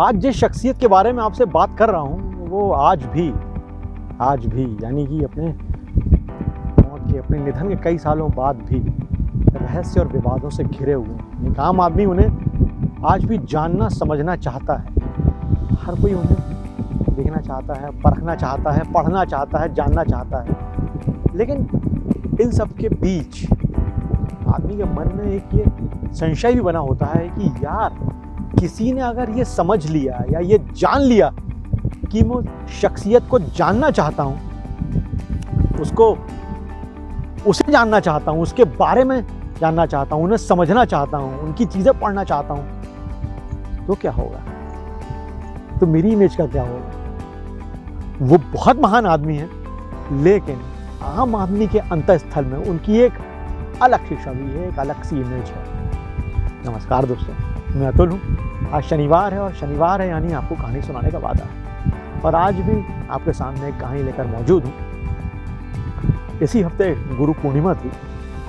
आज जिस शख्सियत के बारे में आपसे बात कर रहा हूँ वो आज भी यानी कि अपने मौत के, अपने निधन के कई सालों बाद भी रहस्य और विवादों से घिरे हुए हैं। एक आम आदमी उन्हें आज भी जानना समझना चाहता है। हर कोई उन्हें देखना चाहता है, परखना चाहता है, पढ़ना चाहता है, जानना चाहता है। लेकिन इन सब के बीच आदमी के मन में एक ये संशय भी बना होता है कि यार किसी ने अगर ये समझ लिया या ये जान लिया कि मैं शख्सियत को जानना चाहता हूँ, उसे जानना चाहता हूँ, उसके बारे में जानना चाहता हूँ, उन्हें समझना चाहता हूँ, उनकी चीज़ें पढ़ना चाहता हूँ, तो क्या होगा? तो मेरी इमेज का क्या होगा? वो बहुत महान आदमी है, लेकिन आम आदमी के अंतःस्थल में उनकी एक अलग सी छवि है, एक अलग सी इमेज है। नमस्कार दोस्तों, मैं अतुल हूँ। आज शनिवार है और शनिवार है यानी आपको कहानी सुनाने का वादा है, और आज भी आपके सामने एक कहानी लेकर मौजूद हूँ। इसी हफ्ते गुरु पूर्णिमा थी,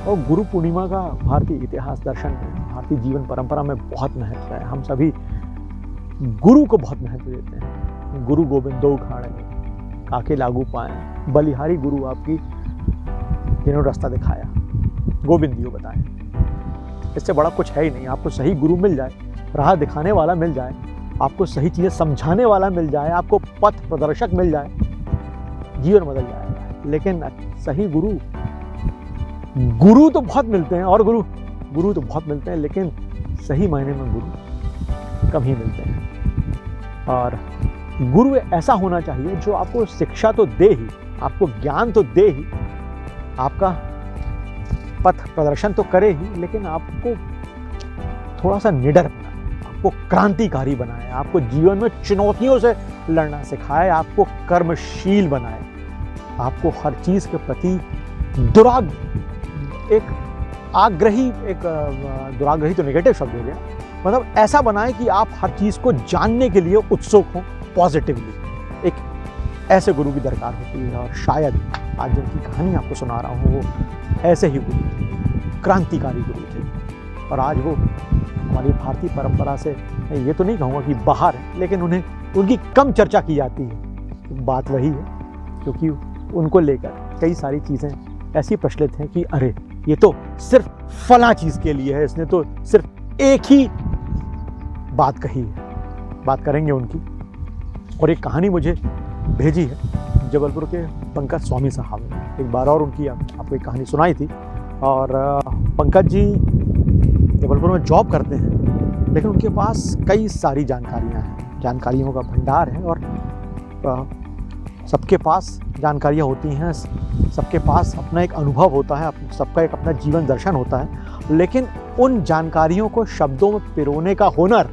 और गुरु पूर्णिमा का भारतीय इतिहास दर्शन में, भारतीय जीवन परंपरा में बहुत महत्व है। हम सभी गुरु को बहुत महत्व देते हैं। गुरु गोविंद दो उखाड़े काके लागू पाए, बलिहारी गुरु आपकी तीनों रास्ता दिखाया, गोविंद दियो बताए। इससे बड़ा कुछ है ही नहीं। आपको सही गुरु मिल जाए, राह दिखाने वाला मिल जाए, आपको सही चीज़ें समझाने वाला मिल जाए, आपको पथ प्रदर्शक मिल जाए, जीवन बदल जाएगा। लेकिन सही गुरु तो बहुत मिलते हैं, और गुरु तो बहुत मिलते हैं, लेकिन सही मायने में गुरु कम ही मिलते हैं। और गुरु ऐसा होना चाहिए जो आपको शिक्षा तो दे ही, आपको ज्ञान तो दे ही, आपका पथ प्रदर्शन तो करे ही, लेकिन आपको थोड़ा सा निडर बनाए, आपको क्रांतिकारी बनाए, आपको जीवन में चुनौतियों से लड़ना सिखाए, आपको कर्मशील बनाए, आपको हर चीज़ के प्रति दुराग्रही तो नेगेटिव शब्द हो गया, मतलब ऐसा बनाए कि आप हर चीज़ को जानने के लिए उत्सुक हों पॉजिटिवली। एक ऐसे गुरु की दरकार होती है, और शायद आज जिनकी कहानी आपको सुना रहा हूँ वो ऐसे ही गुरु थे, क्रांतिकारी गुरु थे। और आज वो हमारी भारतीय परंपरा से, ये तो नहीं कहूँगा कि बाहर है, लेकिन उनकी कम चर्चा की जाती है। बात वही है, क्योंकि उनको लेकर कई सारी चीज़ें ऐसी प्रचलित हैं कि अरे ये तो सिर्फ फला चीज़ के लिए है, इसने तो सिर्फ एक ही बात कही है। बात करेंगे उनकी। और एक कहानी मुझे भेजी है जबलपुर के पंकज स्वामी साहब ने। एक बार और उनकी आपको एक कहानी सुनाई थी। और पंकज जी जबलपुर में जॉब करते हैं, लेकिन उनके पास कई सारी जानकारियां हैं, जानकारियों का भंडार है। और सबके पास जानकारियां होती हैं, सबके पास अपना एक अनुभव होता है, सबका एक अपना जीवन दर्शन होता है, लेकिन उन जानकारियों को शब्दों में पिरोने का हुनर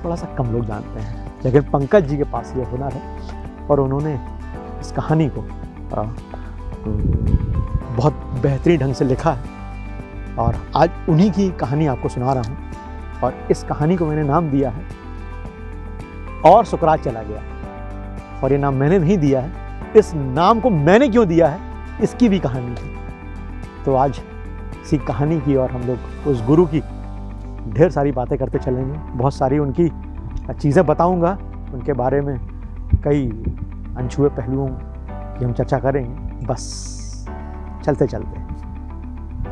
थोड़ा सा कम लोग जानते हैं। लेकिन पंकज जी के पास ये हुनर है, और उन्होंने इस कहानी को बहुत बेहतरीन ढंग से लिखा है, और आज उन्हीं की कहानी आपको सुना रहा हूँ। और इस कहानी को मैंने नाम दिया है और सुकरात चला गया। और ये नाम मैंने नहीं दिया है, इस नाम को मैंने क्यों दिया है, इसकी भी कहानी है। तो आज इसी कहानी की और हम लोग उस गुरु की ढेर सारी बातें करते चलेंगे। बहुत सारी उनकी चीज़ें बताऊंगा, उनके बारे में कई अनछुए पहलुओं की हम चर्चा करेंगे। बस चलते चलते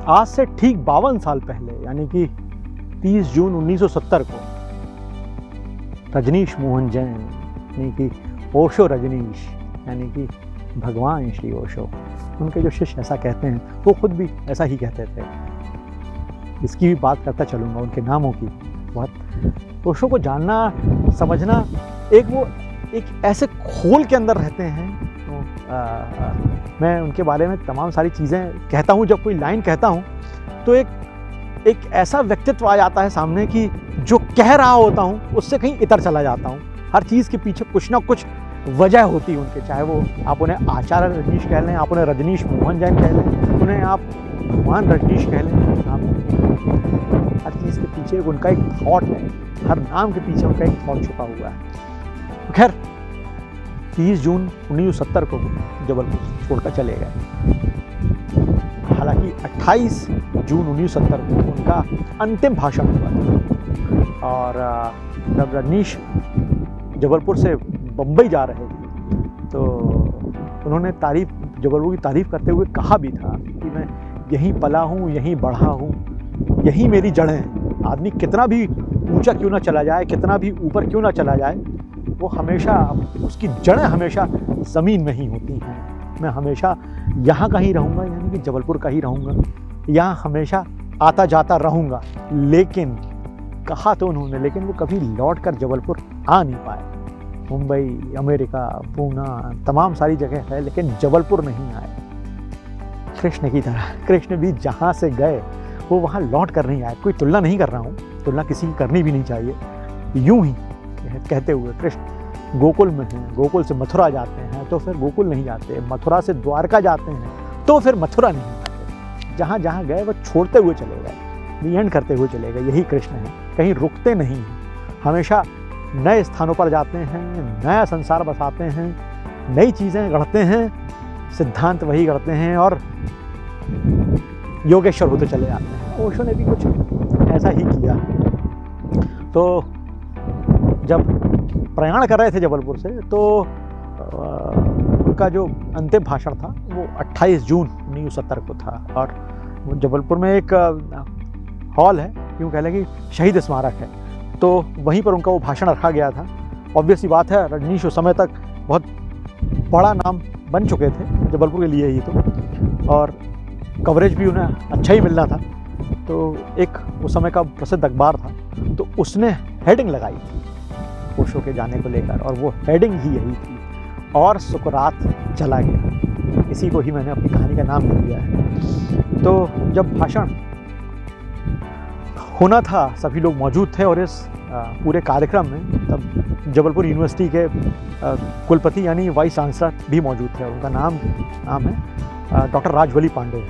आज से ठीक 52 साल पहले, यानी कि 30 जून 1970 को रजनीश मोहन जैन, यानी कि ओशो रजनीश, यानी कि भगवान श्री ओशो, उनके जो शिष्य ऐसा कहते हैं, वो खुद भी ऐसा ही कहते थे। इसकी भी बात करता चलूँगा, उनके नामों की। बहुत ओशो को जानना समझना, एक ऐसे खोल के अंदर रहते हैं। तो मैं उनके बारे में तमाम सारी चीज़ें कहता हूँ, जब कोई लाइन कहता हूँ तो एक ऐसा व्यक्तित्व आ जाता है सामने कि जो कह रहा होता हूँ उससे कहीं इतर चला जाता हूँ। हर चीज़ के पीछे कुछ ना कुछ वजह होती है उनके, चाहे वो आप उन्हें आचार्य रजनीश कह लें, आप उन्हें रजनीश मोहन जैन कह लें, उन्हें आप भगवान रजनीश कह लें, आप हर चीज़ के पीछे उनका एक थॉट है, हर नाम के पीछे उनका एक थॉट छुपा हुआ है। खैर 30 जून 1970 को जबलपुर छोड़कर चले गए। हालांकि 28 जून 1970 को उनका अंतिम भाषण हुआ था। और जब रजनीश जबलपुर से बम्बई जा रहे थे तो उन्होंने जबलपुर की तारीफ़ करते हुए कहा भी था कि मैं यहीं पला हूँ, यहीं बढ़ा हूँ, यहीं मेरी जड़ें हैं। आदमी कितना भी ऊंचा क्यों ना चला जाए, कितना भी ऊपर क्यों ना चला जाए, वो हमेशा उसकी जड़ें हमेशा ज़मीन में ही होती हैं। मैं हमेशा यहाँ का ही रहूँगा, यानी कि जबलपुर का ही रहूँगा, यहाँ हमेशा आता जाता रहूँगा। लेकिन कहा तो उन्होंने, लेकिन वो कभी लौट कर जबलपुर आ नहीं पाए। मुंबई, अमेरिका, पूना, तमाम सारी जगह है, लेकिन जबलपुर नहीं आए। कृष्ण की तरह कृष्ण भी जहाँ से गए वो वहाँ लौट कर नहीं आए। कोई तुलना नहीं कर रहा हूँ, तुलना किसी की करनी भी नहीं चाहिए। यूं ही कहते हुए कृष्ण गोकुल में हैं, गोकुल से मथुरा जाते हैं तो फिर गोकुल नहीं जाते, मथुरा से द्वारका जाते हैं तो फिर मथुरा नहीं जाते। जहाँ जहाँ गए वो छोड़ते हुए चले गए, दी करते हुए चले गए। यही कृष्ण है, कहीं रुकते नहीं हैं, हमेशा नए स्थानों पर जाते हैं, नया संसार बसाते हैं, नई चीज़ें गढ़ते हैं, सिद्धांत वही गढ़ते हैं और योगेश्वर होते चले जाते हैं। ओशो ने भी कुछ ऐसा ही किया। तो जब प्रयाण कर रहे थे जबलपुर से तो उनका जो अंतिम भाषण था वो 28 जून 1970 को था और जबलपुर में एक हॉल है, यूँ कह लें कि शहीद स्मारक है, तो वहीं पर उनका वो भाषण रखा गया था। ऑब्वियस सी बात है, रजनीश उस समय तक बहुत बड़ा नाम बन चुके थे जबलपुर के लिए ही तो, और कवरेज भी उन्हें अच्छा ही मिलना था। तो एक उस समय का प्रसिद्ध अखबार था, तो उसने हेडिंग लगाई थी ओशो के जाने को लेकर, और वो हेडिंग ही यही थी, और सुकरात चला गया। इसी को ही मैंने अपनी कहानी का नाम दिया है। तो जब भाषण होना था सभी लोग मौजूद थे, और इस पूरे कार्यक्रम में तब जबलपुर यूनिवर्सिटी के कुलपति यानी वाइस चांसलर भी मौजूद थे। उनका नाम है डॉक्टर राजवली पांडे।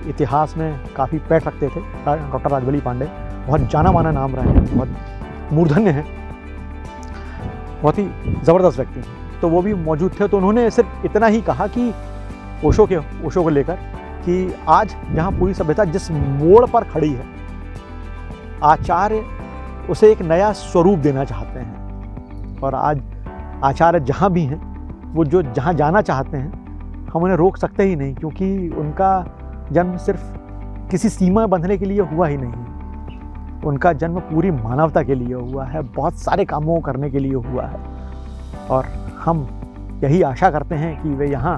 इतिहास में काफ़ी पैठ रखते थे डॉक्टर राजवली पांडे, बहुत जाना माना नाम रहे हैं, बहुत मूर्धन्य हैं, बहुत ही ज़बरदस्त व्यक्ति हैं। तो वो भी मौजूद थे। तो उन्होंने सिर्फ इतना ही कहा कि ओशो को लेकर कि आज जहाँ पूरी सभ्यता जिस मोड़ पर खड़ी है, आचार्य उसे एक नया स्वरूप देना चाहते हैं, और आज आचार्य जहाँ भी हैं, वो जो जहाँ जाना चाहते हैं, हम उन्हें रोक सकते ही नहीं, क्योंकि उनका जन्म सिर्फ किसी सीमा बंधने के लिए हुआ ही नहीं। उनका जन्म पूरी मानवता के लिए हुआ है, बहुत सारे कामों को करने के लिए हुआ है, और हम यही आशा करते हैं कि वे यहाँ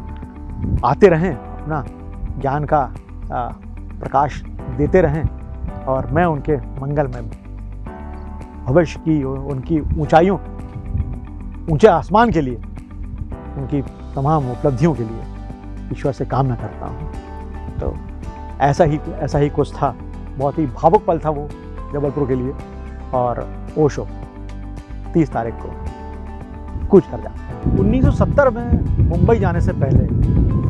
आते रहें, अपना ज्ञान का प्रकाश देते रहें, और मैं उनके मंगल में भविष्य की, उनकी ऊंचाइयों, ऊंचे आसमान के लिए, उनकी तमाम उपलब्धियों के लिए ईश्वर से कामना करता हूँ। तो ऐसा ही कुछ था। बहुत ही भावुक पल था वो जबलपुर के लिए। और ओशो 30 तारीख को कूच कर जाते हैं। 1970 में मुंबई जाने से पहले,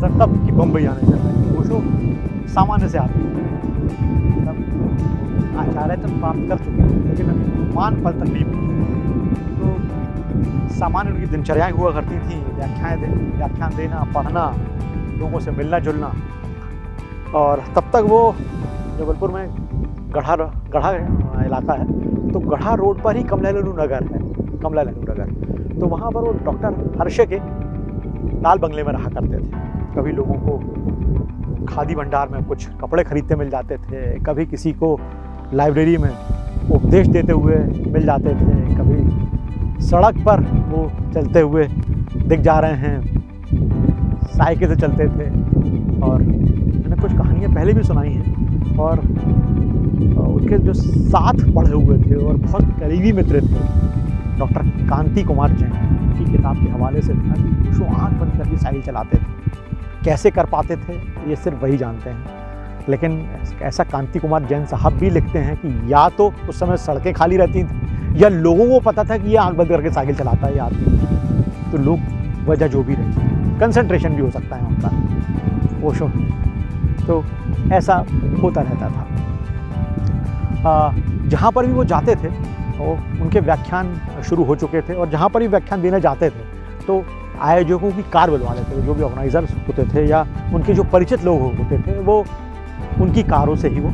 तब की बम्बई आने से पहले, ओशो सामान्य से आते हैं। तब आचार्य तक प्राप्त कर चुके थे, लेकिन अभी मान पल तक नहीं पहुंचे। तो सामान्य उनकी दिनचर्याएँ हुआ करती थी, व्याख्यान देना, पढ़ना, लोगों से मिलना जुलना। और तब तक वो जबलपुर में गढ़ा इलाका है, तो गढ़ा रोड पर ही कमला नेहरू नगर। तो वहाँ पर वो डॉक्टर हर्षे के लाल बंगले में रहा करते थे। कभी लोगों को खादी भंडार में कुछ कपड़े खरीदते मिल जाते थे, कभी किसी को लाइब्रेरी में उपदेश देते हुए मिल जाते थे, कभी सड़क पर वो चलते हुए दिख जा रहे हैं, साइकिल से चलते थे। और मैंने कुछ कहानियाँ पहले भी सुनाई हैं, और उनके जो साथ पढ़े हुए थे और बहुत करीबी मित्र थे डॉक्टर कांति कुमार जैन की किताब के हवाले से था कि ओशो आँख बंद करके साइकिल चलाते थे। कैसे कर पाते थे ये सिर्फ वही जानते हैं। लेकिन ऐसा कांति कुमार जैन साहब भी लिखते हैं कि या तो उस समय सड़कें खाली रहती थी, या लोगों को पता था कि ये आँख बंद करके साइकिल चलाता है ये आदमी। तो लोग वजह जो भी रही, कंसंट्रेशन भी हो सकता है उनका ओशो। तो ऐसा होता रहता था। जहाँ पर भी वो जाते थे वो उनके व्याख्यान शुरू हो चुके थे, और जहाँ पर भी व्याख्यान देने जाते थे तो आयोजकों की कार बुलवा लेते थे। जो भी ऑर्गेनाइजर्स होते थे या उनके जो परिचित लोग होते थे वो उनकी कारों से ही वो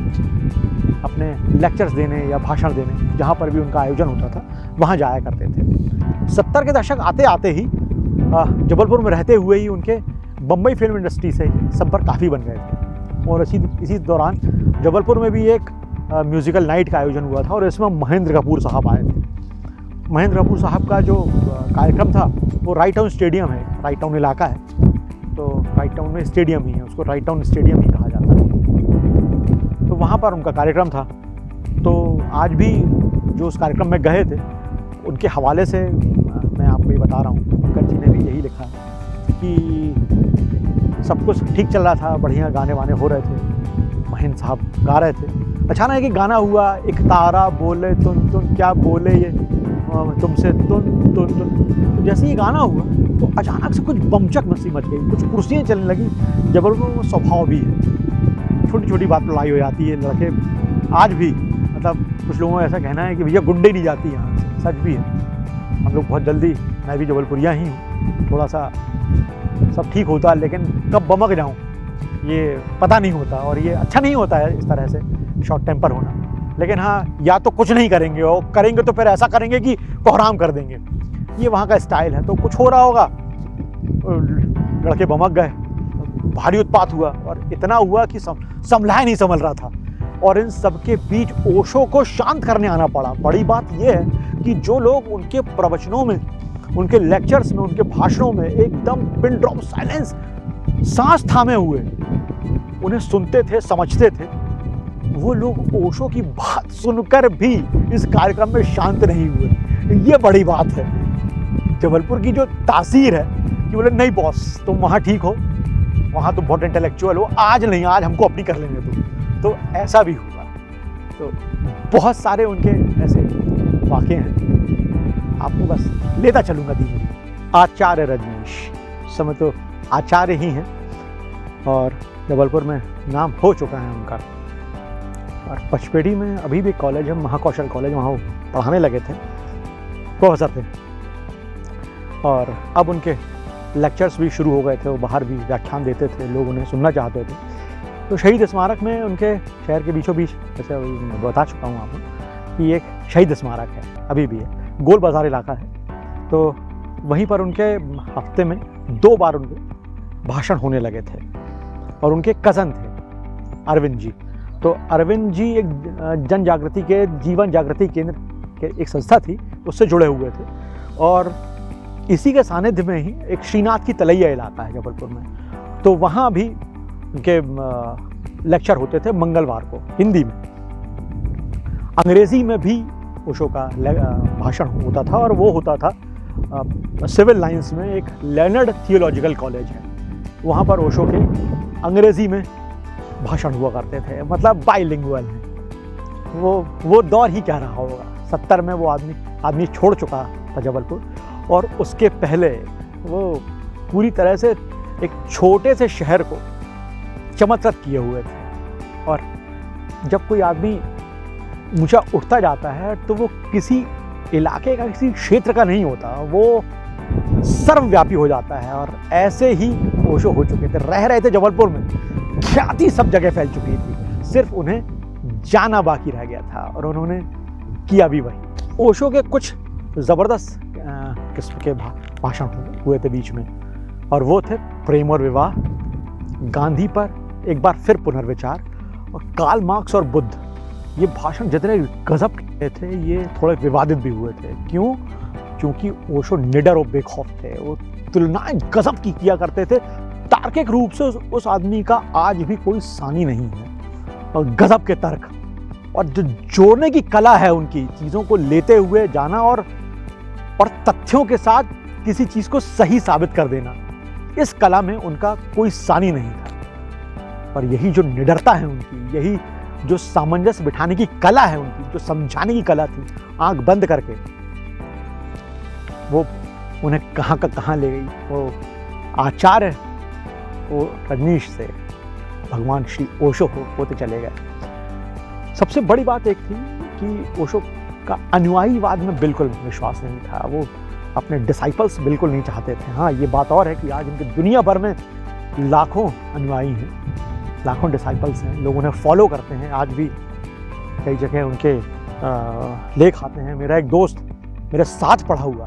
अपने लेक्चर्स देने या भाषण देने, जहाँ पर भी उनका आयोजन होता था, वहाँ जाया करते थे। 70 के दशक आते आते ही जबलपुर में रहते हुए ही उनके बम्बई फिल्म इंडस्ट्री से ही संपर्क काफ़ी बन गए थे। और इसी दौरान जबलपुर में भी एक म्यूज़िकल नाइट का आयोजन हुआ था और इसमें महेंद्र कपूर साहब आए थे। महेंद्र कपूर साहब का जो कार्यक्रम था वो राइट टाउन स्टेडियम है, राइट टाउन इलाका है, तो राइट टाउन में स्टेडियम ही है, उसको राइट टाउन स्टेडियम ही कहा जाता है। तो वहाँ पर उनका कार्यक्रम था। तो आज भी जो उस कार्यक्रम में गए थे उनके हवाले से मैं आपको ये बता रहा हूँ, पंकज जी ने भी यही लिखा है कि सब कुछ ठीक चल रहा था, बढ़िया गाने वाने हो रहे थे, महेंद्र साहब गा रहे थे, अचानक एक गाना हुआ, एक तारा बोले तुन तुन, क्या बोले ये तुमसे तुन तुन तुन। तो जैसे ये गाना हुआ तो अचानक से कुछ बमचक मची मच गई, कुछ कुर्सियाँ चलने लगी। जबलपुर में स्वभाव भी है, छोटी छोटी बात लड़ाई हो जाती है। लड़के आज भी, मतलब कुछ लोगों का ऐसा कहना है कि भैया गुंडे नहीं जाती यहाँ से, सच भी है। हम लोग बहुत जल्दी, मैं भी जबलपुरिया ही हूँ, थोड़ा सा सब ठीक होता है, लेकिन कब बमक जाऊँ ये पता नहीं होता, और ये अच्छा नहीं होता है इस तरह से शॉर्ट टेम्पर होना। लेकिन हाँ, या तो कुछ नहीं करेंगे, और करेंगे तो फिर ऐसा करेंगे कि कोहराम कर देंगे, ये वहाँ का स्टाइल है। तो कुछ हो रहा होगा, लड़के बमक गए, भारी उत्पात हुआ, और इतना हुआ कि संभला नहीं संभल रहा था। और इन सबके बीच ओशो को शांत करने आना पड़ा। बड़ी बात यह है कि जो लोग उनके प्रवचनों में, उनके लेक्चर्स में, उनके भाषणों में एकदम पिन ड्रॉप साइलेंस, सांस थामे हुए उन्हें सुनते थे, समझते थे, वो लोग ओशो की बात सुनकर भी इस कार्यक्रम में शांत नहीं हुए। ये बड़ी बात है। जबलपुर की जो तासीर है कि बोले नहीं बॉस, तुम वहाँ ठीक हो, वहाँ तुम बहुत इंटेलेक्चुअल हो, आज नहीं, आज हमको अपनी कर लेने दो। तो ऐसा भी हुआ। तो बहुत सारे उनके ऐसे वाक़े हैं, आपको बस लेता चलूँगा धीरे। आचार्य रजनीश समय तो आचार्य ही हैं, और जबलपुर में नाम हो चुका है उनका। और पचपेड़ी में अभी भी कॉलेज है, महाकौशल कॉलेज, वहाँ वो पढ़ाने लगे थे, प्रोफेसर थे। और अब उनके लेक्चर्स भी शुरू हो गए थे, वो बाहर भी व्याख्यान देते थे, लोग उन्हें सुनना चाहते थे। तो शहीद स्मारक में उनके शहर के बीचों बीच, जैसे बता चुका हूँ आपको कि एक शहीद स्मारक है, अभी भी है, गोल बाज़ार इलाका है। तो वहीं पर उनके हफ्ते में 2 बार उनके भाषण होने लगे थे। और उनके कज़न थे अरविंद जी। तो अरविंद जी एक जन जागृति के, जीवन जागृति केंद्र के एक संस्था थी, उससे जुड़े हुए थे। और इसी के सानिध्य में ही एक श्रीनाथ की तलैया इलाका है जबलपुर में, तो वहाँ भी उनके लेक्चर होते थे मंगलवार को हिंदी में। अंग्रेज़ी में भी ओशो का भाषण होता था, और वो होता था सिविल लाइंस में एक लेनर्ड थियोलॉजिकल कॉलेज है, वहाँ पर ओशो के अंग्रेज़ी में भाषण हुआ करते थे। मतलब बाइलिंगुअल है। वो दौर ही क्या रहा होगा। 70 में वो आदमी छोड़ चुका था जबलपुर, और उसके पहले वो पूरी तरह से एक छोटे से शहर को चमत्कृत किए हुए थे। और जब कोई आदमी ऊंचा उठता जाता है तो वो किसी इलाके का, किसी क्षेत्र का नहीं होता, वो सर्वव्यापी हो जाता है। और ऐसे ही ओशो हो चुके थे, रह रहे थे जबलपुर में, ख्याति सब जगह फैल चुकी थी, सिर्फ उन्हें जाना बाकी रह गया था, और उन्होंने किया भी वही। ओशो के कुछ ज़बरदस्त किस्म के भाषण हुए थे बीच में, और वो थे प्रेम और विवाह, गांधी पर एक बार फिर पुनर्विचार, और कार्ल मार्क्स और बुद्ध। ये भाषण जितने गजब के थे, ये थोड़े विवादित भी हुए थे। क्यों? क्योंकि ओशो निडर और बेखौफ थे, वो तुलनाएं गजब की किया करते थे। तार्किक रूप से उस आदमी का आज भी कोई सानी नहीं है, और गजब के तर्क, और जो जोड़ने की कला है उनकी, चीज़ों को लेते हुए जाना और तथ्यों के साथ किसी चीज़ को सही साबित कर देना, इस कला में उनका कोई सानी नहीं था। और यही जो निडरता है उनकी, यही जो सामंजस्य बिठाने की कला है उनकी, जो समझाने की कला थी, आंख बंद करके, वो उन्हें कहाँ का कहाँ ले गई। वो आचार्य वो रजनीश से भगवान श्री ओशो होते चले गए। सबसे बड़ी बात एक थी कि ओशो का अनुयायीवाद में बिल्कुल विश्वास नहीं था, वो अपने डिसाइपल्स बिल्कुल नहीं चाहते थे। हाँ, ये बात और है कि आज उनके दुनिया भर में लाखों अनुयायी हैं, लाखों डिसाइपल्स हैं, लोग उन्हें फॉलो करते हैं। आज भी कई जगह उनके लेख आते हैं। मेरा एक दोस्त मेरे साथ पढ़ा हुआ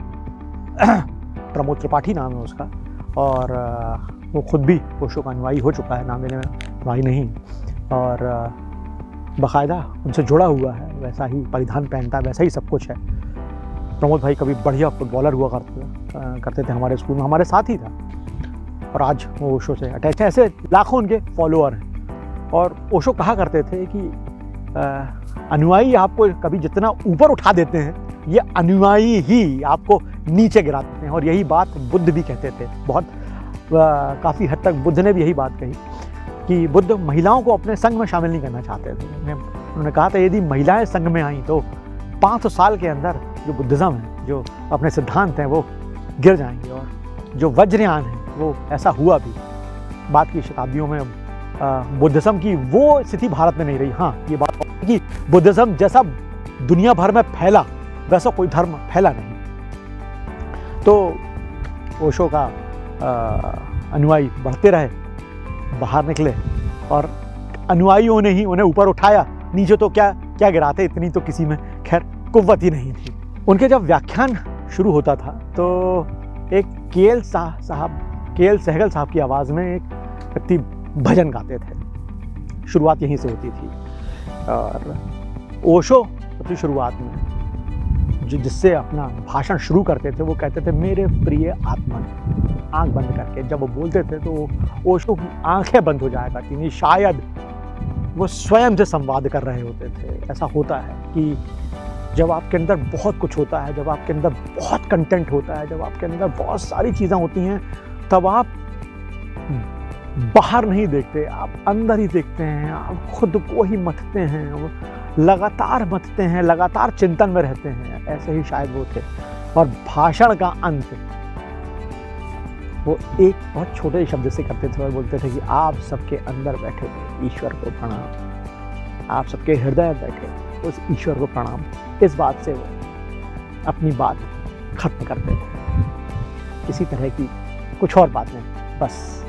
प्रमोद त्रिपाठी नाम है उसका, और वो खुद भी ओशो का अनुयायी हो चुका है, नाम लेने में अनुयायी नहीं, और बाकायदा उनसे जुड़ा हुआ है, वैसा ही परिधान पहनता है, वैसा ही सब कुछ है। प्रमोद भाई कभी बढ़िया फुटबॉलर हुआ करते थे हमारे स्कूल में, हमारे साथ ही था, और आज वो ओशो से अटैच है। ऐसे लाखों उनके फॉलोअर हैं। और ओशो कहा करते थे कि अनुयायी आपको कभी जितना ऊपर उठा देते हैं, ये अनुयायी ही आपको नीचे गिरा देते हैं। और यही बात बुद्ध भी कहते थे। बहुत काफ़ी हद तक बुद्ध ने भी यही बात कही कि बुद्ध महिलाओं को अपने संघ में शामिल नहीं करना चाहते थे। उन्होंने कहा था यदि महिलाएं संघ में आई तो 500 साल के अंदर जो बुद्धिज़्म है, जो अपने सिद्धांत हैं, वो गिर जाएंगे। और जो वज्रयान है वो ऐसा हुआ भी। बाद की शताब्दियों में बुद्धिज़्म की वो स्थिति भारत में नहीं रही। हाँ, ये बात कि बुद्धिज़्म जैसा दुनिया भर में फैला वैसा कोई धर्म फैला नहीं। तो ओशो का अनुयायी बढ़ते रहे, बाहर निकले, और अनुयायियों ने ही उन्हें ऊपर उठाया। नीचे तो क्या क्या गिराते, इतनी तो किसी में खैर कुव्वत ही नहीं थी। उनके जब व्याख्यान शुरू होता था तो एक के.एल. सहगल साहब की आवाज़ में एक व्यक्ति भजन गाते थे। शुरुआत यहीं से होती थी। और ओशो सबसे शुरुआत में जिससे अपना भाषण शुरू करते थे वो कहते थे, मेरे प्रिय आत्मन। आंख बंद करके जब वो बोलते थे तो ओशो की आंखें बंद हो जाया करती थी। शायद वो स्वयं से संवाद कर रहे होते थे। ऐसा होता है कि जब आपके अंदर बहुत कुछ होता है, जब आपके अंदर बहुत कंटेंट होता है, जब आपके अंदर बहुत सारी चीज़ें होती हैं, तब आप बाहर नहीं देखते, आप अंदर ही देखते हैं। आप खुद को ही मथते हैं, लगातार मथते हैं, लगातार चिंतन में रहते हैं। ऐसे ही शायद वो थे। और भाषण का अंत वो एक बहुत छोटे शब्द से करते थे और बोलते थे कि आप सबके अंदर बैठे थे ईश्वर को प्रणाम, आप सबके हृदय बैठे उस ईश्वर को प्रणाम। इस बात से वो अपनी बात खत्म करते थे। इसी तरह की कुछ और बातें बस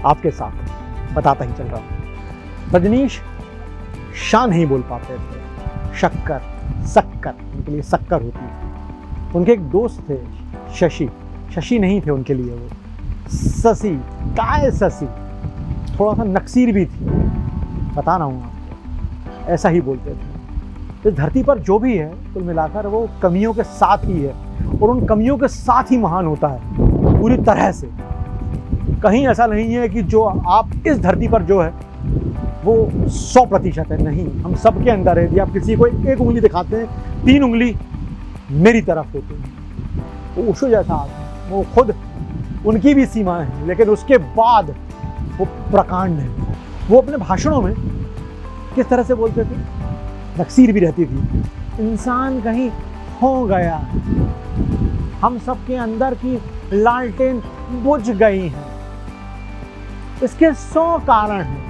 आपके साथ बताता ही चल रहा हूँ। रजनीश शान नहीं बोल पाते थे। शक्कर उनके लिए शक्कर होती थी। उनके एक दोस्त थे शशि नहीं थे उनके लिए, वो शशि, काय शशि, थोड़ा सा नक्सीर भी थी, बता रहा हूँ आपको। ऐसा ही बोलते थे। इस धरती पर जो भी है कुल मिलाकर वो कमियों के साथ ही है, और उन कमियों के साथ ही महान होता है पूरी तरह से। कहीं ऐसा नहीं है कि जो आप इस धरती पर जो है वो 100% है, नहीं। हम सबके अंदर है। यदि आप किसी को एक उंगली दिखाते हैं, 3 उंगली मेरी तरफ होती है। वो ओशो जैसा आदमी, वो खुद उनकी भी सीमा है, लेकिन उसके बाद वो प्रकांड है। वो अपने भाषणों में किस तरह से बोलते थे, नक्सीर भी रहती थी। इंसान कहीं हो गया, हम सबके अंदर की लालटेन बुझ गई है। इसके 100 कारण हैं,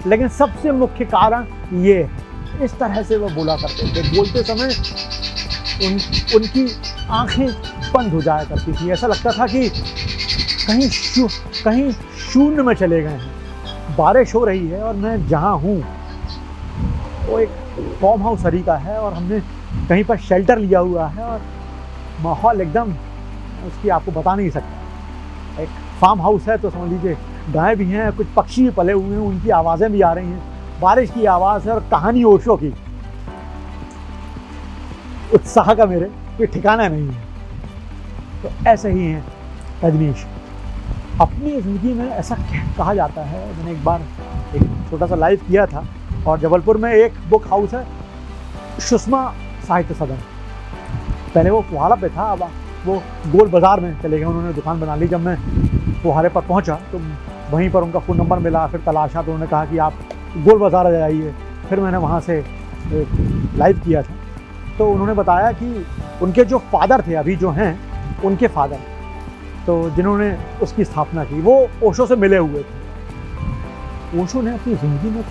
लेकिन सबसे मुख्य कारण ये है। इस तरह से वो बोला करते थे। बोलते समय उनकी आंखें बंद हो जाया करती थी। ऐसा लगता था कि कहीं शून्य में चले गए हैं। बारिश हो रही है और मैं जहाँ हूँ वो एक फार्म हाउस तरीका है, और हमने कहीं पर शेल्टर लिया हुआ है, और माहौल एकदम उसकी आपको बता नहीं सकता। एक फार्म हाउस है तो समझ लीजिए गाय भी हैं, कुछ पक्षी भी पले हुए हैं, उनकी आवाज़ें भी आ रही हैं, बारिश की आवाज़ है, और कहानी ओशो की। उत्साह का मेरे कोई ठिकाना नहीं है। तो ऐसे ही हैं रजनीश। अपनी ज़िंदगी में ऐसा कहा जाता है, मैंने एक बार एक छोटा सा लाइव किया था, और जबलपुर में एक बुक हाउस है सुषमा साहित्य सदन। पहले वो फुहारा पे था, अब वो गोल बाज़ार में चले गए, उन्होंने दुकान बना ली। जब मैं फुहारे पर पहुंचा तो वहीं पर उनका फ़ोन नंबर मिला, फिर तलाशा तो उन्होंने कहा कि आप गोल बाज़ार आ जाइए। फिर मैंने वहाँ से लाइव किया था, तो उन्होंने बताया कि उनके जो फादर थे, अभी जो हैं उनके फादर, तो जिन्होंने उसकी स्थापना की, वो ओशो से मिले हुए थे। ओशो ने अपनी ज़िंदगी में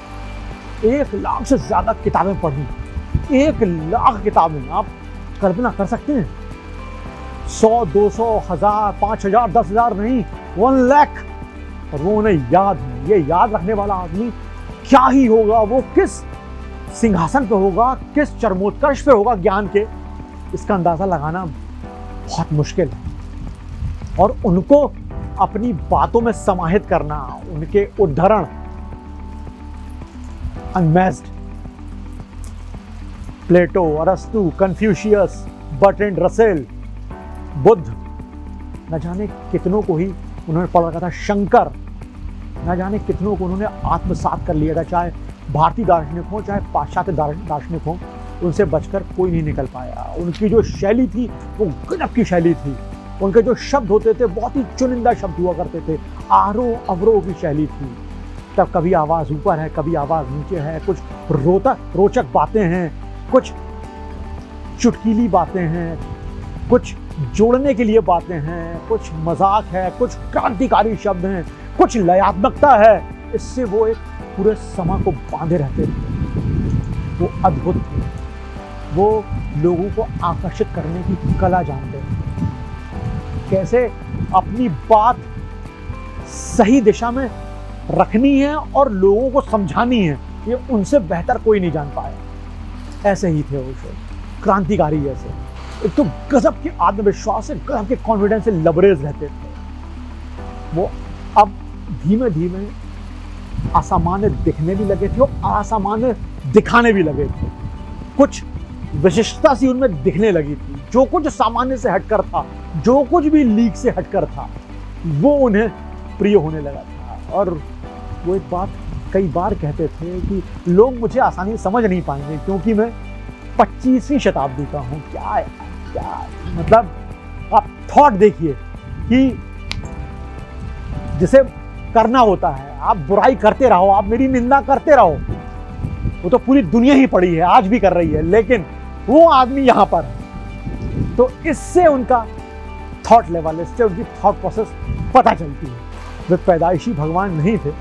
1 लाख से ज़्यादा किताबें पढ़ी। 1 लाख किताबें, आप कल्पना कर सकते हैं? 100, 200, 1000, 5000, 10,000 नहीं, 1 लाख। और वो उन्हें याद है। ये याद रखने वाला आदमी क्या ही होगा, वो किस सिंहासन पे होगा, किस चरमोत्कर्ष पे होगा ज्ञान के, इसका अंदाजा लगाना बहुत मुश्किल है। और उनको अपनी बातों में समाहित करना, उनके उद्धरण अनमैच्ड, प्लेटो, अरस्तु, कन्फ्यूशियस, बर्ट्रैंड रसेल, बुद्ध, न जाने कितनों को ही उन्होंने पढ़ रखा था, शंकर, न जाने कितनों को उन्होंने आत्मसात कर लिया था, चाहे भारतीय दार्शनिक हो चाहे पाश्चात्य दार्शनिक हो, उनसे बचकर कोई नहीं निकल पाया। उनकी जो शैली थी वो गजब की शैली थी। उनके जो शब्द होते थे बहुत ही चुनिंदा शब्द हुआ करते थे, आरोह अवरोह की शैली थी। तब कभी आवाज़ ऊपर है, कभी आवाज़ नीचे है, कुछ रोचक बातें हैं, कुछ चुटकीली बातें हैं, कुछ जोड़ने के लिए बातें हैं, कुछ मजाक है, कुछ क्रांतिकारी शब्द हैं, कुछ लयात्मकता है। इससे वो एक पूरे समय को बांधे रहते थे। वो अद्भुत थे। वो लोगों को आकर्षित करने की कला जानते थे, कैसे अपनी बात सही दिशा में रखनी है और लोगों को समझानी है, ये उनसे बेहतर कोई नहीं जान पाया। ऐसे ही थे वो क्रांतिकारी जैसे, एक तो गजब के आत्मविश्वास से, गजब के कॉन्फिडेंस से लबरेज रहते थे। वो अब धीमे धीमे असामान्य दिखने भी लगे थे और असामान्य दिखाने भी लगे थे। कुछ विशिष्टता सी उनमें दिखने लगी थी। जो कुछ सामान्य से हटकर था, जो कुछ भी लीक से हटकर था, वो उन्हें प्रिय होने लगा था। और वो एक बात कई बार कहते थे कि लोग मुझे आसानी से समझ नहीं पाएंगे क्योंकि मैं 25वीं शताब्दी का हूँ। क्या मतलब, आप थॉट देखिए कि जिसे करना होता है, आप बुराई करते रहो, आप मेरी निंदा करते रहो, वो तो पूरी दुनिया ही पड़ी है, आज भी कर रही है, लेकिन वो आदमी यहां पर है। तो इससे उनका थॉट लेवल, इससे उनकी थॉट प्रोसेस पता चलती है। वे पैदाइशी भगवान नहीं थे,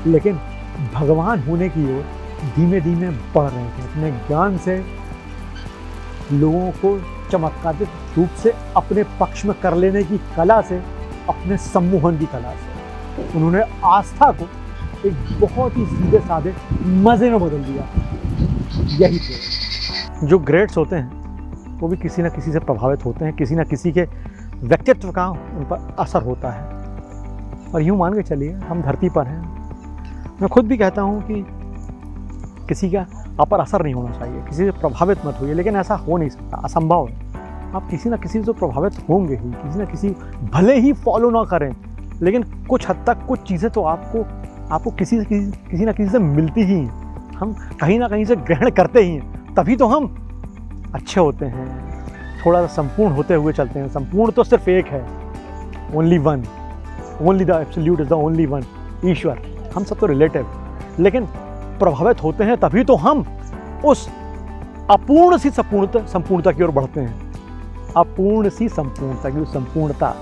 लेकिन भगवान होने की ओर धीमे धीमे बढ़ रहे थे। अपने ज्ञान से लोगों को चमत्कारिक रूप से अपने पक्ष में कर लेने की कला से, अपने सम्मोहन की कला से उन्होंने आस्था को एक बहुत ही सीधे साधे मजे में बदल दिया। यही थे जो ग्रेट्स होते हैं, वो भी किसी न किसी से प्रभावित होते हैं, किसी न किसी के व्यक्तित्व का उन पर असर होता है। और यूँ मान के चलिए, हम धरती पर हैं, मैं खुद भी कहता हूँ कि किसी का आप पर असर नहीं होना चाहिए, किसी से प्रभावित मत होइए, लेकिन ऐसा हो नहीं सकता, असंभव है। आप किसी न किसी से प्रभावित होंगे ही, किसी न किसी, भले ही फॉलो ना करें, लेकिन कुछ हद तक कुछ चीज़ें तो आपको किसी न किसी से मिलती ही हैं। हम कहीं ना कहीं से ग्रहण करते ही हैं, तभी तो हम अच्छे होते हैं, थोड़ा सा संपूर्ण होते हुए चलते हैं। संपूर्ण तो सिर्फ एक है, only one, only the absolute is the only one, ईश्वर। हम सब तो रिलेटिव, लेकिन प्रभावित होते हैं तभी तो हम उस अपूर्ण सी संपूर्णता की ओर बढ़ते हैं। अपूर्ण सी संपूर्णता की संपूर्णता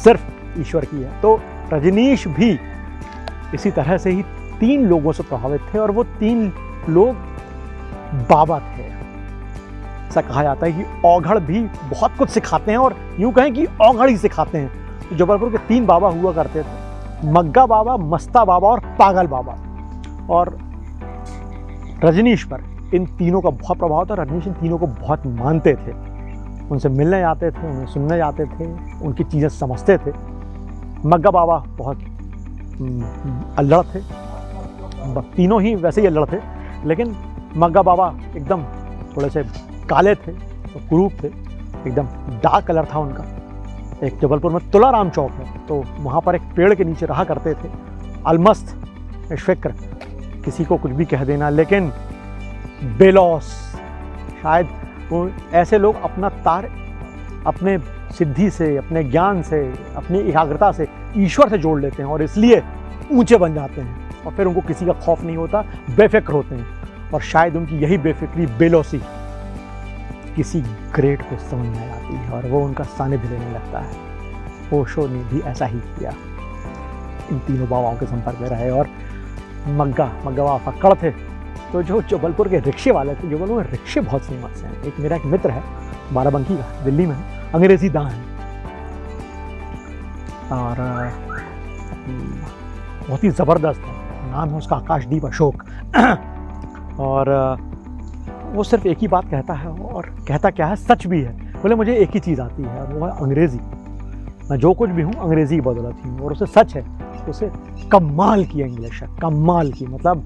सिर्फ ईश्वर की है। तो रजनीश भी इसी तरह से ही 3 लोगों से प्रभावित थे, और वो 3 लोग बाबा थे। ऐसा कहा जाता है कि औघड़ भी बहुत कुछ सिखाते हैं, और यूं कहें कि औघड़ ही सिखाते हैं। तो जबलपुर के 3 बाबा हुआ करते थे, मग्गा बाबा, मस्ता बाबा और पागल बाबा। और रजनीश पर इन तीनों का बहुत प्रभाव था। रजनीश इन तीनों को बहुत मानते थे, उनसे मिलने जाते थे, उन्हें सुनने जाते थे, उनकी चीज़ें समझते थे। मग्गा बाबा बहुत अल्लड़ थे, तीनों ही वैसे ही अल्लड़ थे, लेकिन मग्गा बाबा एकदम थोड़े से काले थे, तो कुरूप थे, एकदम डार्क कलर था उनका। एक जबलपुर में तुलाराम चौक है, तो वहाँ पर एक पेड़ के नीचे रहा करते थे, अलमस्त फिक्र, किसी को कुछ भी कह देना, लेकिन बेलौस। शायद वो ऐसे लोग अपना तार अपने सिद्धि से, अपने ज्ञान से, अपनी एकाग्रता से ईश्वर से जोड़ लेते हैं, और इसलिए ऊंचे बन जाते हैं, और फिर उनको किसी का खौफ नहीं होता, बेफिक्र होते हैं। और शायद उनकी यही बेफिक्री, बेलौसी किसी ग्रेट को समझ में आती है, और वो उनका सानिध्य लेने लगता है। ओशो ने भी ऐसा ही किया, इन तीनों बाबाओं के संपर्क में रहे। और मग्गा बाबा फक्कड़ थे, तो जो जबलपुर के रिक्शे वाले थे, जबलपुर में रिक्शे बहुत फेमस हैं। एक मेरा एक मित्र है बाराबंकी का, दिल्ली में है, अंग्रेजी दां है, और बहुत ही ज़बरदस्त है, नाम है उसका आकाशदीप अशोक। और वो सिर्फ एक ही बात कहता है, और कहता क्या है, सच भी है। बोले मुझे एक ही चीज़ आती है, और वो है अंग्रेज़ी। मैं जो कुछ भी हूँ अंग्रेज़ी की बदौलत ही हूँ, और उसे सच है, उसे कमाल की इंग्लिश है, कमाल की, मतलब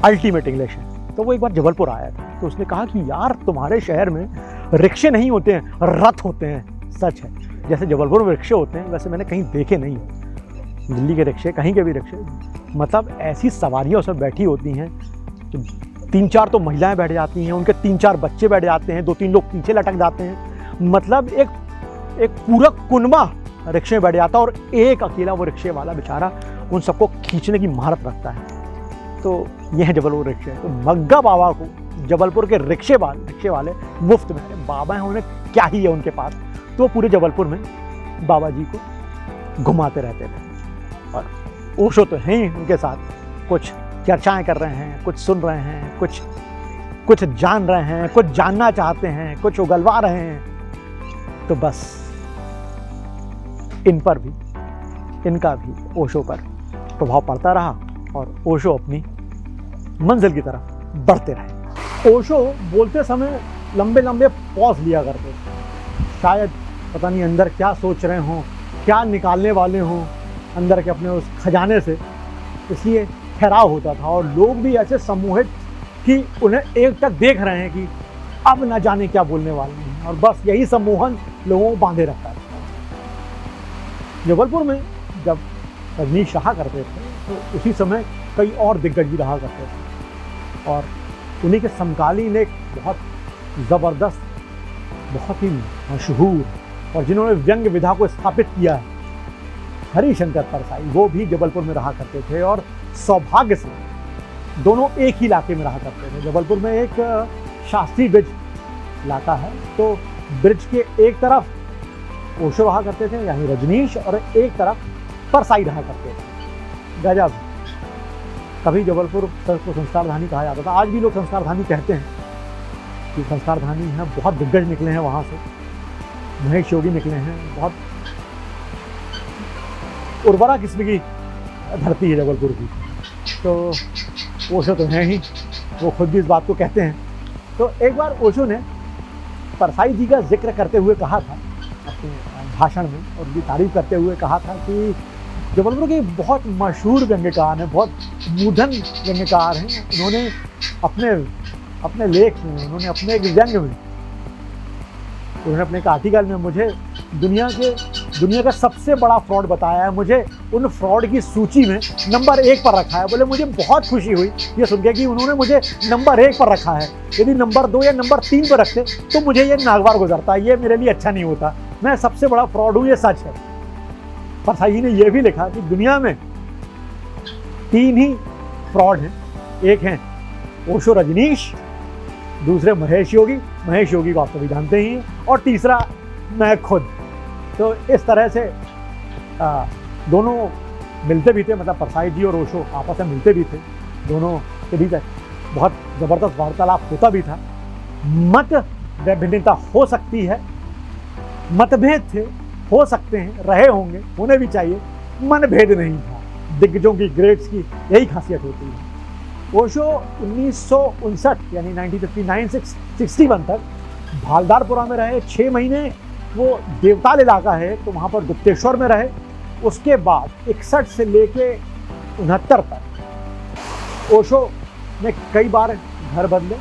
अल्टीमेट इंग्लिश है। तो वो एक बार जबलपुर आया था, तो उसने कहा कि यार तुम्हारे शहर में रिक्शे नहीं होते हैं, रथ होते हैं। सच है, जैसे जबलपुर में रिक्शे होते हैं वैसे मैंने कहीं देखे नहीं। दिल्ली के रिक्शे, कहीं के भी रिक्शे, मतलब ऐसी सवारियाँ उसमें बैठी होती हैं, तो 3-4 तो महिलाएं बैठ जाती हैं, उनके 3-4 बच्चे बैठ जाते हैं, 2-3 लोग पीछे लटक जाते हैं, मतलब एक पूरा कुनबा रिक्शे में बैठ जाता है, और एक अकेला वो रिक्शे वाला बेचारा उन सबको खींचने की महारत रखता है। तो ये है जबलपुर रिक्शे। तो मग्गा बाबा को जबलपुर के रिक्शे वाले मुफ्त में, बाबा हैं उन्हें क्या ही है उनके पास, तो पूरे जबलपुर में बाबा जी को घुमाते रहते थे। और ओशो तो हैं ही उनके साथ, कुछ चर्चाएं कर रहे हैं, कुछ सुन रहे हैं, कुछ जान रहे हैं, कुछ जानना चाहते हैं, कुछ उगलवा रहे हैं। तो बस इन पर भी, इनका भी ओशो पर प्रभाव पड़ता रहा, और ओशो अपनी मंजिल की तरफ बढ़ते रहे। ओशो बोलते समय लंबे लंबे पॉज लिया करते थे, शायद पता नहीं अंदर क्या सोच रहे हों, क्या निकालने वाले हों अंदर के अपने उस खजाने से, इसलिए ठहराव होता था। और लोग भी ऐसे सम्मोहित कि उन्हें एक तक देख रहे हैं कि अब न जाने क्या बोलने वाले हैं, और बस यही सम्मोहन लोगों को बांधे रखता था। जबलपुर में जब रजनीश रहा करते थे, तो उसी समय कई और दिग्गज भी रहा करते थे, और उन्हीं के समकालीन एक बहुत ज़बरदस्त, बहुत ही मशहूर, और जिन्होंने व्यंग्य विधा को स्थापित किया है, हरिशंकर परसाई, वो भी जबलपुर में रहा करते थे। और सौभाग्य से दोनों एक ही इलाके में रहा करते थे। जबलपुर में एक शास्त्री ब्रिज इलाका है, तो ब्रिज के एक तरफ ओशो रहा करते थे यानी रजनीश, और एक तरफ परसाई रहा करते थे। गजब। कभी जबलपुर को संस्कारधानी कहा जाता था, आज भी लोग संस्कारधानी कहते हैं कि संस्कारधानी है, बहुत दिग्गज निकले हैं वहाँ से, महेश योगी निकले हैं, बहुत उर्वरा किस्म की धरती है जबलपुर की। तो ओशो तो हैं ही, वो खुद भी इस बात को कहते हैं। तो एक बार ओशो ने परसाई जी का जिक्र करते हुए कहा था अपने भाषण में, और उनकी तारीफ करते हुए कहा था कि जबलपुर के बहुत मशहूर व्यंग्यकार हैं, बहुत मूर्धन व्यंग्यकार हैं। उन्होंने अपने लेख में, उन्होंने अपने एक व्यंग्य में, उन्होंने अपने एक आर्टिकल में मुझे दुनिया का सबसे बड़ा फ्रॉड बताया है, मुझे उन फ्रॉड की सूची में नंबर 1 पर रखा है। बोले मुझे बहुत खुशी हुई ये सुन के कि उन्होंने मुझे नंबर 1 पर रखा है। यदि नंबर 2 या नंबर 3 पर रखते तो मुझे ये नागवार गुजरता, ये मेरे लिए अच्छा नहीं होता, मैं सबसे बड़ा फ्रॉड हूँ, ये सच है। परसाई जी ने यह भी लिखा कि दुनिया में 3 ही फ्रॉड हैं, एक हैं ओशो रजनीश, दूसरे महेश योगी को आप सभी जानते ही हैं, और तीसरा मैं खुद। तो इस तरह से दोनों मिलते भी थे, मतलब परसाई जी और ओशो आपस में मिलते भी थे, दोनों के बीच बहुत ज़बरदस्त वार्तालाप होता भी था। मत भिन्नता हो सकती है, मतभेद थे, हो सकते हैं, रहे होंगे, होने भी चाहिए, मनभेद नहीं था। दिग्गजों की, ग्रेट्स की यही खासियत होती है। ओशो 1959 यानी 1959 से 61 तक भालदारपुरा में रहे। 6 महीने वो देवताल इलाका है तो वहाँ पर गुप्तेश्वर में रहे। उसके बाद 61 से लेके 69 तक ओशो ने कई बार घर बदले।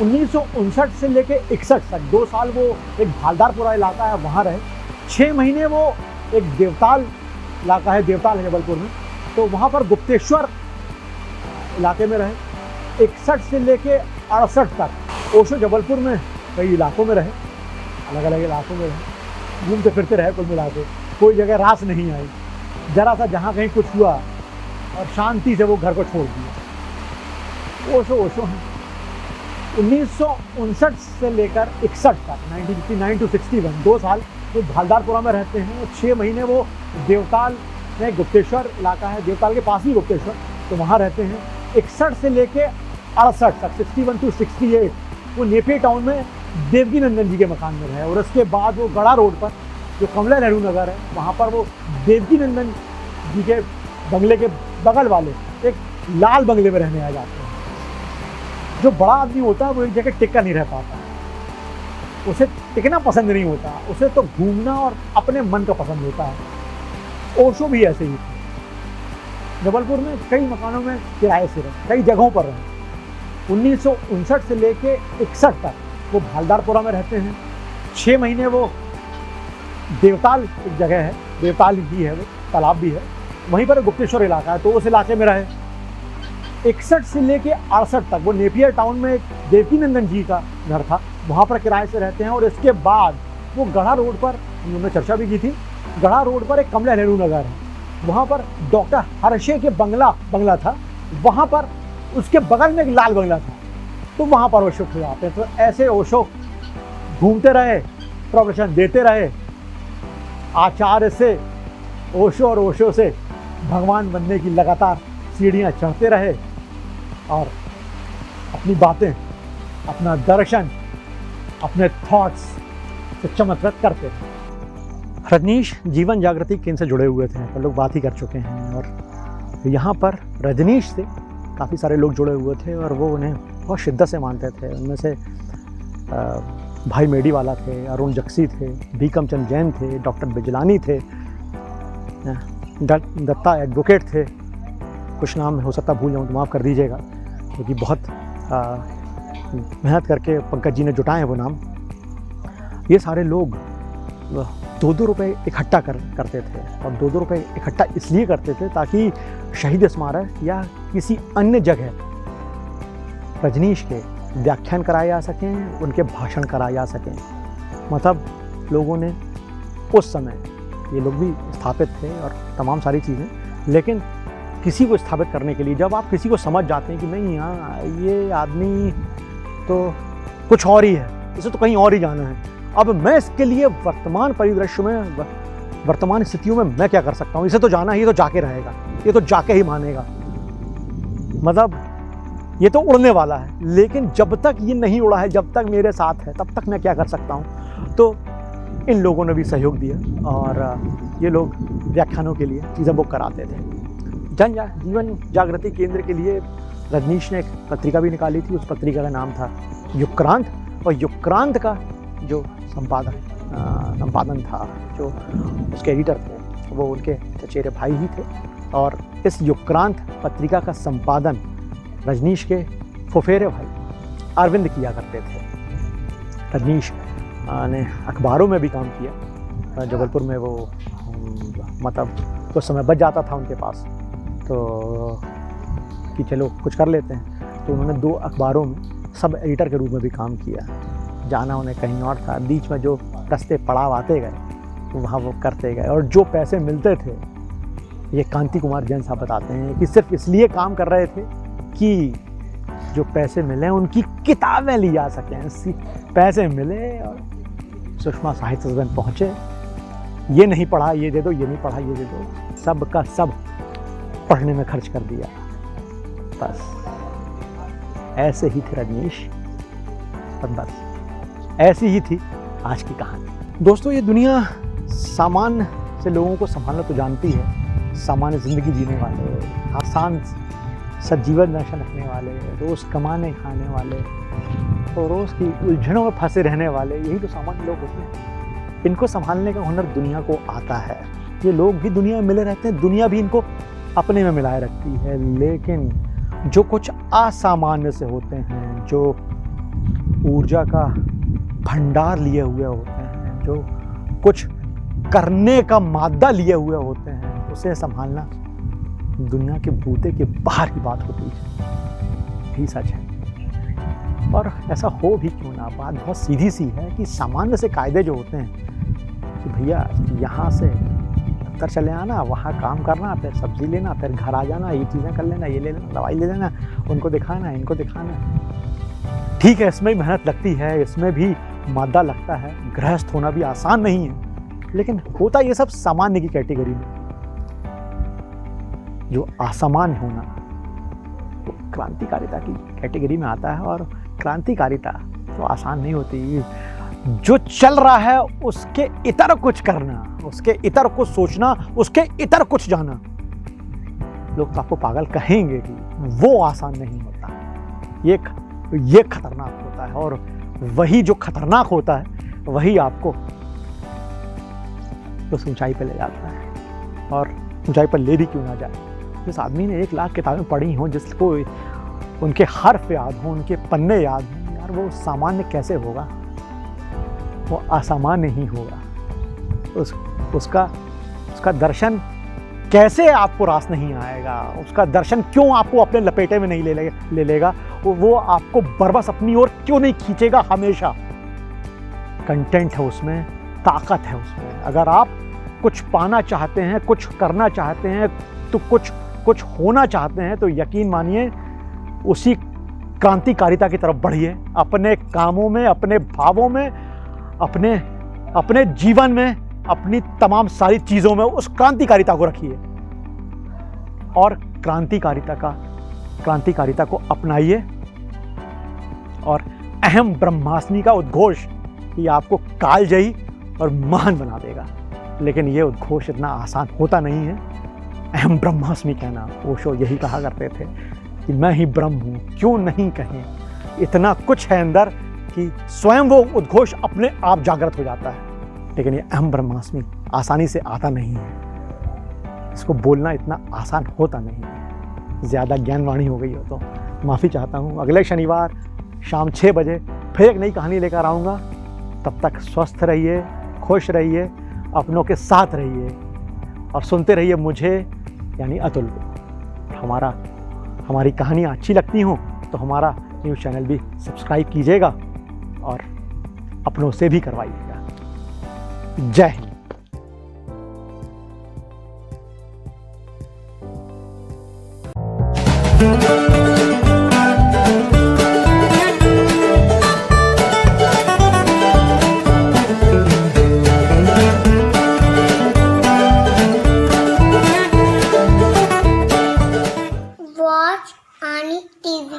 1959 से लेके 61 तक 2 साल वो एक भालदारपुरा इलाका है वहाँ रहे। 6 महीने वो एक देवताल इलाका है, देवताल है जबलपुर में, तो वहाँ पर गुप्तेश्वर इलाके में रहे। 61 से लेके 68 तक ओशो जबलपुर में कई इलाकों में रहे, अलग अलग इलाकों में रहे, घूमते फिरते रहे। कुल मिला के कोई जगह रास नहीं आई, जरा सा जहाँ कहीं कुछ हुआ और शांति से वो घर को छोड़ दिया। ओशो है। 1959 से लेकर 61 तक 1959 to 61 2 साल वो भालदारपुरा में रहते हैं। 6 महीने वो देवताल में, गुप्तेश्वर इलाका है, देवताल के पास ही गुप्तेश्वर, तो वहाँ रहते हैं। 61 से लेके 68 तक 61 to 68 वो नेपियर टाउन में देवकी नंदन जी के मकान में रहे। और उसके बाद वो गड़ा रोड पर जो कमला नेहरू नगर है वहाँ पर वो देवकी नंदन जी के बंगले के बगल वाले एक लाल बंगले में रहने आ जाते हैं। जो बड़ा आदमी होता है वो एक जगह टिका नहीं रह पाता, उसे टिकना पसंद नहीं होता, उसे तो घूमना और अपने मन का पसंद होता है। ओशो भी ऐसे ही थे। जबलपुर में कई मकानों में किराए से रहे, कई जगहों पर रहे। 1959 से लेके 61 तक वो भालदारपुरा में रहते हैं। 6 महीने वो देवताल एक जगह है, देवताल ही है, वो तालाब भी है, वहीं पर गुप्तेश्वर इलाका है, तो उस इलाके में रहे। 61 से लेके 68 तक वो नेपियर टाउन में एक देवकी नंदन जी का घर था, वहाँ पर किराए से रहते हैं। और इसके बाद वो गढ़ा रोड पर, हमने चर्चा भी की थी, गढ़ा रोड पर एक कमला नेहरू नगर है, वहाँ पर डॉक्टर हर्षे के बंगला था, वहाँ पर उसके बगल में एक लाल बंगला था, तो वहाँ पर वो शिफ्ट हो जाते हैं। तो ऐसे ओशो घूमते रहे, प्रवचन देते रहे, आचार्य से ओशो और ओशो से भगवान बनने की लगातार सीढ़ियाँ चढ़ते रहे और अपनी बातें, अपना दर्शन, अपने थॉट्स से चमत्कृत करते थे। रजनीश जीवन जागृति केंद्र से जुड़े हुए थे, तो लोग बात ही कर चुके हैं। और यहाँ पर रजनीश से काफ़ी सारे लोग जुड़े हुए थे और वो उन्हें बहुत शिद्दत से मानते थे। उनमें से भाई मेडी वाला थे, अरुण जक्सी थे, भीकम चंद जैन थे, डॉक्टर बिजलानी थे, दत्ता एडवोकेट थे, कुछ नाम हो सकता भूल जाऊँ तो माफ़ कर दीजिएगा, क्योंकि बहुत मेहनत करके पंकज जी ने जुटाए हैं वो नाम। ये सारे लोग 2-2 रुपये इकट्ठा करते थे, और 2-2 रुपये इकट्ठा इसलिए करते थे ताकि शहीद स्मारक या किसी अन्य जगह रजनीश के व्याख्यान कराए जा सकें, उनके भाषण कराए जा सकें। मतलब लोगों ने उस समय, ये लोग भी स्थापित थे और तमाम सारी चीज़ें, लेकिन किसी को स्थापित करने के लिए जब आप किसी को समझ जाते हैं कि नहीं, हाँ ये आदमी तो कुछ और ही है, इसे तो कहीं और ही जाना है, अब मैं इसके लिए वर्तमान परिदृश्य में, वर्तमान स्थितियों में मैं क्या कर सकता हूँ, इसे तो जाना ही, ये तो जाके रहेगा, ये तो जाके ही मानेगा, मतलब ये तो उड़ने वाला है, लेकिन जब तक ये नहीं उड़ा है, जब तक मेरे साथ है, तब तक मैं क्या कर सकता हूँ। तो इन लोगों ने भी सहयोग दिया और ये लोग व्याख्यानों के लिए चीज़ें बुक कराते थे। जीवन जागृति केंद्र के लिए रजनीश ने एक पत्रिका भी निकाली थी, उस पत्रिका का नाम था युक्रांत, और युक्रांत का जो संपादन था, जो उसके एडिटर थे, वो उनके चचेरे भाई ही थे। और इस युक्रांत पत्रिका का संपादन रजनीश के फुफेरे भाई अरविंद किया करते थे। रजनीश ने अखबारों में भी काम किया, जबलपुर में वो मतलब कुछ समय बच जाता था उनके पास, तो कि चलो कुछ कर लेते हैं, तो उन्होंने 2 अखबारों में सब एडिटर के रूप में भी काम किया। जाना उन्हें कहीं और था, बीच में जो रास्ते पड़ाव आते गए वहाँ वो करते गए, और जो पैसे मिलते थे, ये कांति कुमार जैन साहब बताते हैं कि सिर्फ इसलिए काम कर रहे थे कि जो पैसे मिले उनकी किताबें ली जा सकें। पैसे मिले और सुषमा साहित्य सदन पहुँचे, ये नहीं पढ़ा ये दे दो, ये नहीं पढ़ा ये दे दो, सब का सब पढ़ने में खर्च कर दिया। बस ऐसे ही थे रजनीश, और बस ऐसी ही थी आज की कहानी। दोस्तों, ये दुनिया सामान्य से लोगों को संभालना तो जानती है, सामान्य ज़िंदगी जीने वाले, आसान सजीवन दर्शन रखने वाले, रोज़ कमाने खाने वाले और रोज़ की उलझनों में फंसे रहने वाले, यही तो सामान्य लोग होते हैं। इनको संभालने का हुनर दुनिया को आता है। ये लोग भी दुनिया में मिले रहते हैं, दुनिया भी इनको अपने में मिलाए रखती है। लेकिन जो कुछ असामान्य से होते हैं, जो ऊर्जा का भंडार लिए हुए होते हैं, जो कुछ करने का मादा लिए हुए होते हैं, उसे संभालना दुनिया के बूते के बाहर की बात होती है, भी सच है। और ऐसा हो भी क्यों ना, बात बहुत सीधी सी है कि सामान्य से कायदे जो होते हैं कि भैया यहाँ से दफ्तर चले आना, वहाँ काम करना, फिर सब्जी लेना, फिर घर आ जाना, ये चीज़ें कर लेना, ये ले लेना, दवाई ले लेना, उनको दिखाना, इनको दिखाना। ठीक है, इसमें मेहनत लगती है, इसमें भी मादा लगता है, गृहस्थ होना भी आसान नहीं है, लेकिन होता ये सब सामान्य की कैटेगरी में। जो असामान्य होना वो क्रांतिकारिता की कैटेगरी में आता है, और क्रांतिकारिता तो आसान नहीं होती। जो चल रहा है उसके इतर कुछ करना, उसके इतर कुछ सोचना, उसके इतर कुछ जाना, लोग तो आपको पागल कहेंगे ही, वो आसान नहीं होता। ये खतरनाक होता है, और वही जो खतरनाक होता है वही आपको उस ऊंचाई पे ले जाता है। और ऊंचाई पर ले भी क्यों ना जाए, जिस आदमी ने 1 लाख किताबें पढ़ी हों, जिसको उनके हर्फ याद हों, उनके पन्ने याद हों, यार वो सामान्य कैसे होगा, वो असामान्य ही होगा। उसका दर्शन कैसे आपको रास नहीं आएगा, उसका दर्शन क्यों आपको अपने लपेटे में नहीं ले लेगा, वो आपको बरबस अपनी ओर क्यों नहीं खींचेगा हमेशा। कंटेंट है उसमें, ताकत है उसमें। अगर आप कुछ पाना चाहते हैं, कुछ करना चाहते हैं, तो कुछ होना चाहते हैं, तो यकीन मानिए उसी क्रांतिकारिता की तरफ बढ़िए। अपने कामों में, अपने भावों में, अपने जीवन में, अपनी तमाम सारी चीजों में उस क्रांतिकारिता को रखिए और क्रांतिकारिता को अपनाइए। और अहम ब्रह्मास्मि का उद्घोष ये आपको कालजयी और महान बना देगा। लेकिन ये उद्घोष इतना आसान होता नहीं है। अहम ब्रह्मास्मि कहना, ओशो यही कहा करते थे कि मैं ही ब्रह्म हूँ, क्यों नहीं कहें। इतना कुछ है अंदर कि स्वयं वो उद्घोष अपने आप जागृत हो जाता है। लेकिन ये अहम ब्रह्मास्मि आसानी से आता नहीं है, इसको बोलना इतना आसान होता नहीं है। ज़्यादा ज्ञानवाणी हो गई हो तो माफ़ी चाहता हूँ। अगले शनिवार शाम 6 बजे फिर एक नई कहानी लेकर आऊँगा। तब तक स्वस्थ रहिए, खुश रहिए, अपनों के साथ रहिए और सुनते रहिए मुझे यानी अतुल को। हमारी कहानियाँ अच्छी लगती हों तो हमारा न्यूज़ चैनल भी सब्सक्राइब कीजिएगा और अपनों से भी करवाइएगा। जय हिंद। Watch Ani TV.